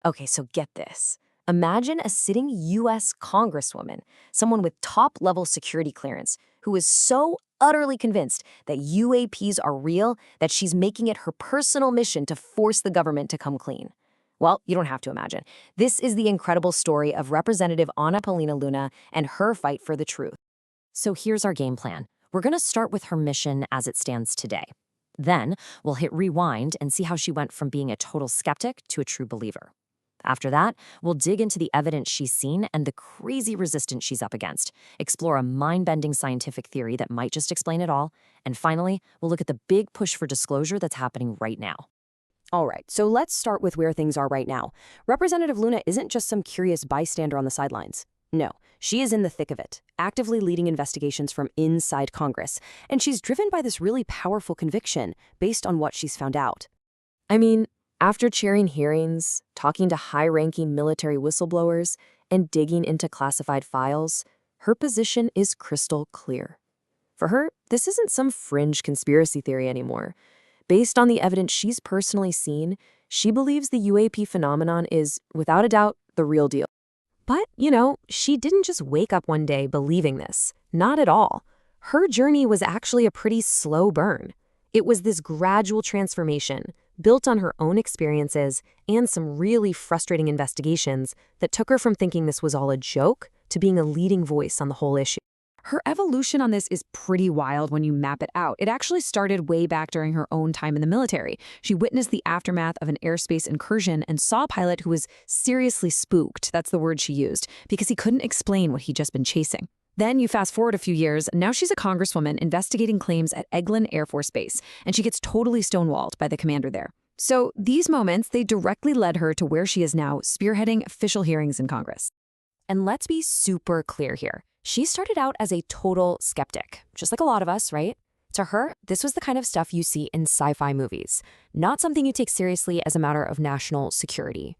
Okay, so get this. Imagine a sitting US Congresswoman, someone with top-level security clearance, who is so utterly convinced that UAPs are real that she's making it her personal mission to force the government to come clean. Well, you don't have to imagine. This is the incredible story of Representative Paulina Luna and her fight for the truth. So here's our game plan. We're going to start with her mission as it stands today. Then we'll hit rewind and see how she went from being a total skeptic to a true believer. After that, we'll dig into the evidence she's seen and the crazy resistance she's up against, explore a mind-bending scientific theory that might just explain it all, and finally, we'll look at the big push for disclosure that's happening right now. All right, so let's start with where things are right now. Representative Luna isn't just some curious bystander on the sidelines. No, she is in the thick of it, actively leading investigations from inside Congress, and she's driven by this really powerful conviction based on what she's found out. I mean, after chairing hearings, talking to high-ranking military whistleblowers, and digging into classified files, her position is crystal clear. For her, this isn't some fringe conspiracy theory anymore. Based on the evidence she's personally seen, she believes the UAP phenomenon is, without a doubt, the real deal. But, she didn't just wake up one day believing this. Not at all. Her journey was actually a pretty slow burn. It was this gradual transformation, built on her own experiences and some really frustrating investigations that took her from thinking this was all a joke to being a leading voice on the whole issue. Her evolution on this is pretty wild when you map it out. It actually started way back during her own time in the military. She witnessed the aftermath of an airspace incursion and saw a pilot who was seriously spooked, that's the word she used, because he couldn't explain what he'd just been chasing. Then you fast forward a few years, now she's a congresswoman investigating claims at Eglin Air Force Base, and she gets totally stonewalled by the commander there. So these moments, they directly led her to where she is now, spearheading official hearings in Congress. And let's be super clear here. She started out as a total skeptic, just like a lot of us, right? To her, this was the kind of stuff you see in sci-fi movies, not something you take seriously as a matter of national security.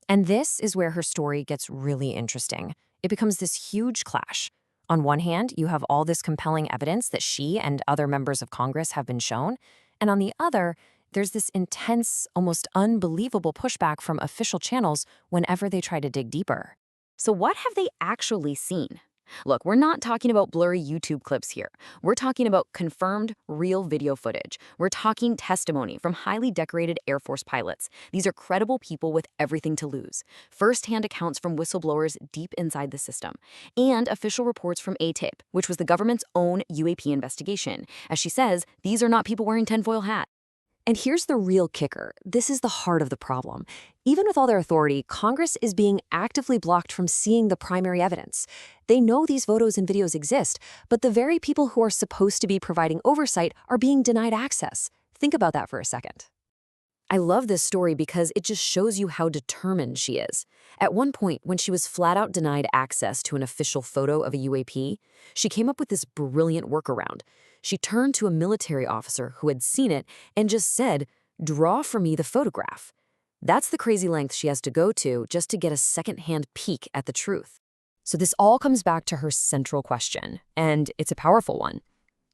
And this is where her story gets really interesting. It becomes this huge clash. On one hand, you have all this compelling evidence that she and other members of Congress have been shown, and on the other, there's this intense, almost unbelievable pushback from official channels whenever they try to dig deeper. So what have they actually seen? Look, we're not talking about blurry YouTube clips here. We're talking about confirmed, real video footage. We're talking testimony from highly decorated Air Force pilots. These are credible people with everything to lose. First-hand accounts from whistleblowers deep inside the system. And official reports from ATIP, which was the government's own UAP investigation. As she says, these are not people wearing tinfoil hats. And here's the real kicker. This is the heart of the problem. Even with all their authority, Congress is being actively blocked from seeing the primary evidence. They know these photos and videos exist, but the very people who are supposed to be providing oversight are being denied access. Think about that for a second. I love this story because it just shows you how determined she is. At one point, when she was flat out denied access to an official photo of a UAP, she came up with this brilliant workaround. She turned to a military officer who had seen it and just said, "Draw for me the photograph." That's the crazy length she has to go to just to get a second-hand peek at the truth. So this all comes back to her central question, and it's a powerful one.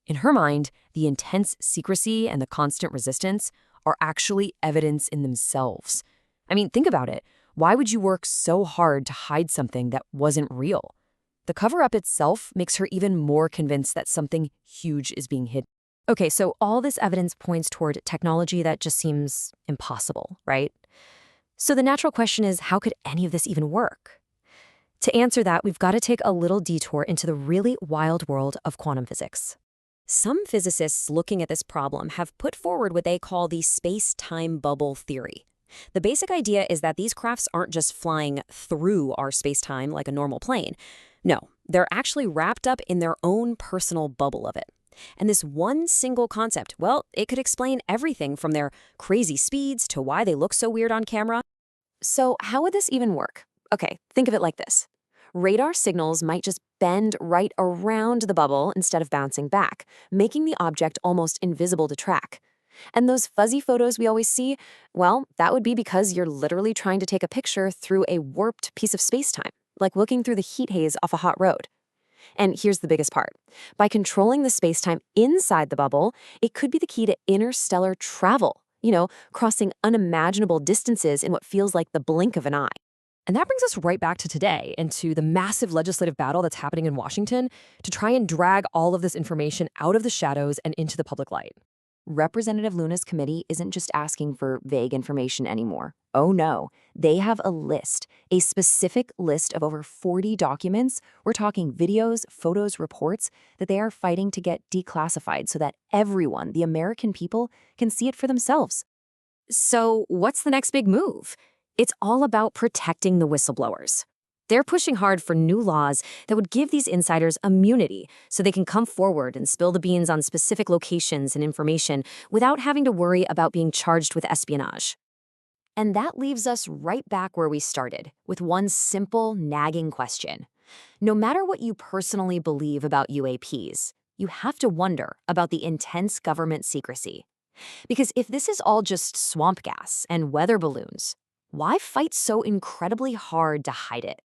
In her mind, the intense secrecy and the constant resistance are actually evidence in themselves. I mean, think about it. Why would you work so hard to hide something that wasn't real? The cover-up itself makes her even more convinced that something huge is being hidden. Okay, so all this evidence points toward technology that just seems impossible, right? So the natural question is, how could any of this even work? To answer that, we've got to take a little detour into the really wild world of quantum physics. Some physicists looking at this problem have put forward what they call the space-time bubble theory. The basic idea is that these crafts aren't just flying through our space-time like a normal plane. No, they're actually wrapped up in their own personal bubble of it. And this one single concept, well, it could explain everything from their crazy speeds to why they look so weird on camera. So how would this even work? Okay, think of it like this. Radar signals might just bend right around the bubble instead of bouncing back, making the object almost invisible to track. And those fuzzy photos we always see, well, that would be because you're literally trying to take a picture through a warped piece of space-time, like looking through the heat haze off a hot road. And here's the biggest part. By controlling the space-time inside the bubble, it could be the key to interstellar travel. crossing unimaginable distances in what feels like the blink of an eye. And that brings us right back to today, into the massive legislative battle that's happening in Washington to try and drag all of this information out of the shadows and into the public light. Representative Luna's committee isn't just asking for vague information anymore. Oh no, they have a list, a specific list of over 40 documents. We're talking videos, photos, reports that they are fighting to get declassified so that everyone, the American people, can see it for themselves. So what's the next big move? It's all about protecting the whistleblowers. They're pushing hard for new laws that would give these insiders immunity so they can come forward and spill the beans on specific locations and information without having to worry about being charged with espionage. And that leaves us right back where we started, with one simple, nagging question. No matter what you personally believe about UAPs, you have to wonder about the intense government secrecy. Because if this is all just swamp gas and weather balloons, why fight so incredibly hard to hide it?